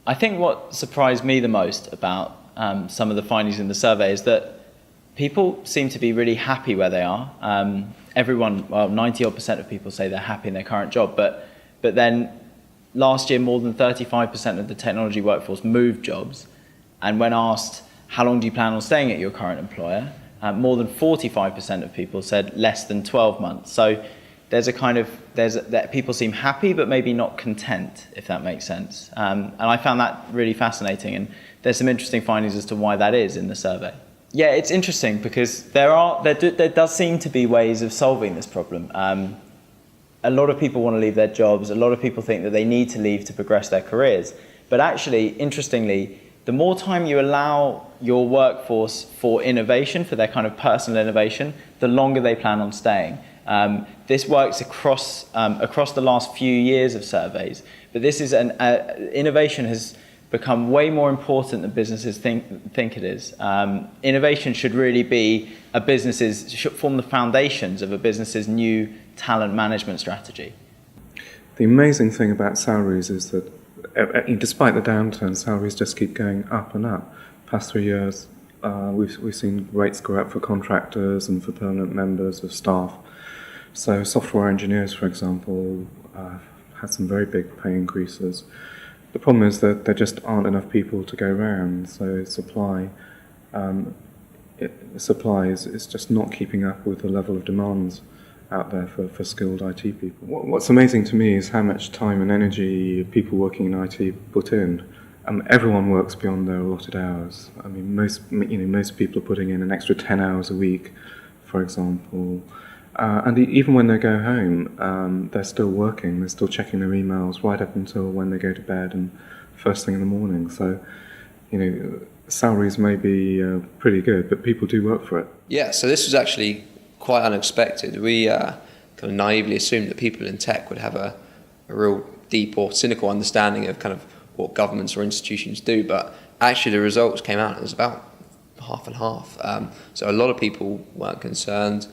I think what surprised me the most about some of the findings in the survey is that people seem to be really happy where they are. Everyone, well, 90% of people say they're happy in their current job, but then last year more than 35% of the technology workforce moved jobs, and when asked how long do you plan on staying at your current employer, more than 45% of people said less than 12 months. So that people seem happy but maybe not content, if that makes sense. And I found that really fascinating, and there's some interesting findings as to why that is in the survey. Yeah, it's interesting because there does seem to be ways of solving this problem. A lot of people want to leave their jobs. A lot of people think that they need to leave to progress their careers. But actually, interestingly, the more time you allow your workforce for innovation, for their kind of personal innovation, the longer they plan on staying. This works across the last few years of surveys, but this is innovation has become way more important than businesses think it is. Innovation should really be should form the foundations of a business's new talent management strategy. The amazing thing about salaries is that despite the downturn, salaries just keep going up and up. Past 3 years, we've seen rates go up for contractors and for permanent members of staff. So software engineers, for example, had some very big pay increases. The problem is that there just aren't enough people to go around, so supply is just not keeping up with the level of demands out there for skilled IT people. What's amazing to me is how much time and energy people working in IT put in. Everyone works beyond their allotted hours. I mean, most people are putting in an extra 10 hours a week, for example. And even when they go home, they're still working. They're still checking their emails right up until when they go to bed and first thing in the morning. So, salaries may be pretty good, but people do work for it. Yeah, so this was actually quite unexpected. We kind of naively assumed that people in tech would have a real deep or cynical understanding of kind of what governments or institutions do, but actually the results came out, it was about half and half. So a lot of people weren't concerned,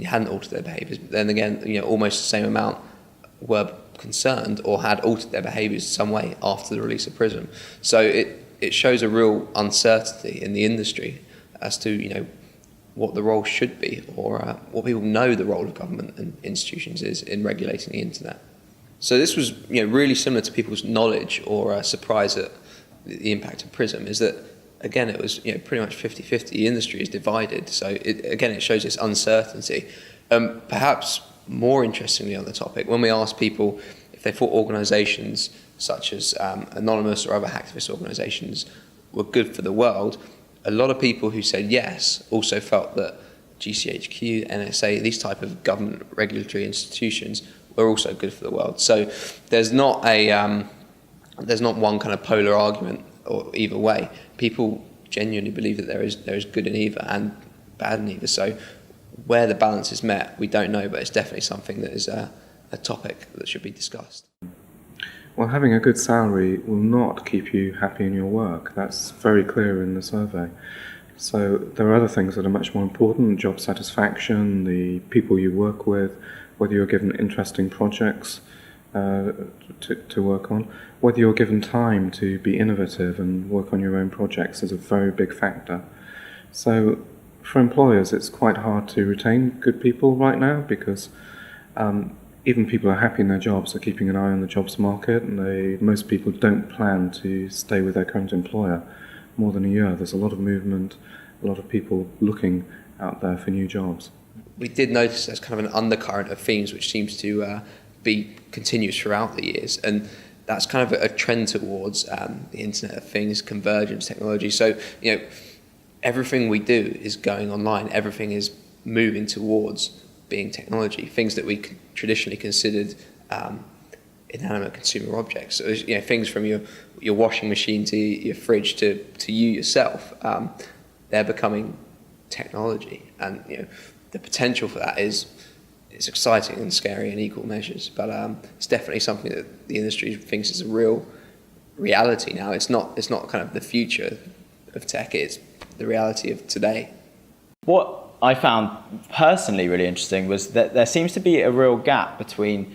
hadn't altered their behaviours, but then again, almost the same amount were concerned or had altered their behaviours some way after the release of Prism. So it shows a real uncertainty in the industry as to, what the role should be, or what people know the role of government and institutions is in regulating the internet. So this was really similar to people's knowledge or surprise at the impact of Prism, is that, again, it was pretty much 50-50. The industry is divided, so it shows this uncertainty. Perhaps more interestingly on the topic, when we asked people if they thought organisations such as Anonymous or other hacktivist organisations were good for the world, a lot of people who said yes also felt that GCHQ, NSA, these type of government regulatory institutions were also good for the world. So there's not one kind of polar argument or either way. People genuinely believe that there is good in either and bad in either. So where the balance is met, we don't know, but it's definitely something that is a topic that should be discussed. Well, having a good salary will not keep you happy in your work. That's very clear in the survey. So there are other things that are much more important: job satisfaction, the people you work with, whether you're given interesting projects to work on, whether you're given time to be innovative and work on your own projects is a very big factor. So for employers, it's quite hard to retain good people right now because even people who are happy in their jobs are keeping an eye on the jobs market, and most people don't plan to stay with their current employer more than a year. There's a lot of movement, a lot of people looking out there for new jobs. We did notice there's kind of an undercurrent of themes which seems to be continuous throughout the years, and that's kind of a trend towards the Internet of Things, convergence technology. So, everything we do is going online. Everything is moving towards being technology. Things that we traditionally considered inanimate consumer objects. So, things from your washing machine to your fridge to you yourself, they're becoming technology, and the potential for that is exciting and scary in equal measures. But it's definitely something that the industry thinks is a real reality now. It's not kind of the future of tech. It's the reality of today. What I found personally really interesting was that there seems to be a real gap between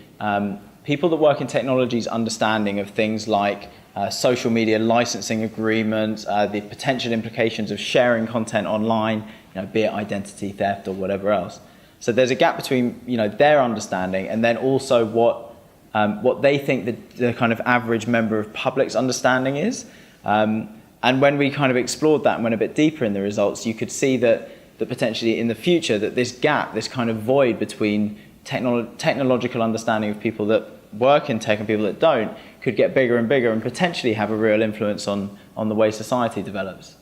people that work in technology's understanding of things like social media licensing agreements, the potential implications of sharing content online, be it identity theft or whatever else. So there's a gap between their understanding and then also what they think the kind of average member of public's understanding is. And when we kind of explored that and went a bit deeper in the results, you could see that potentially in the future that this gap, this kind of void between technological understanding of people that work in tech and people that don't, could get bigger and bigger and potentially have a real influence on the way society develops.